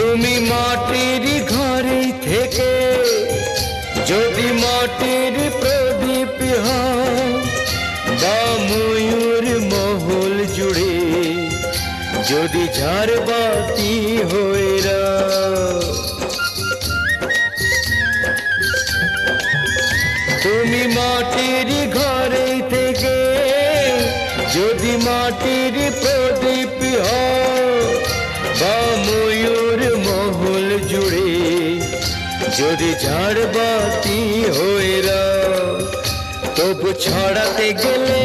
তুমি মাটির ঘরে থেকে যদি মাটির প্রদীপ হও বা ময়ূর মহল জুড়ে যদি ঝাড়বাতি হয়ে রাও, তুমি মাটির ঘরে থেকে যদি মাটির প্রদীপ হও বা ময়ূর মহল জুড়ে যদি ঝাড়বাতি হয়ে রাও, তবু ছড়াতে গেলে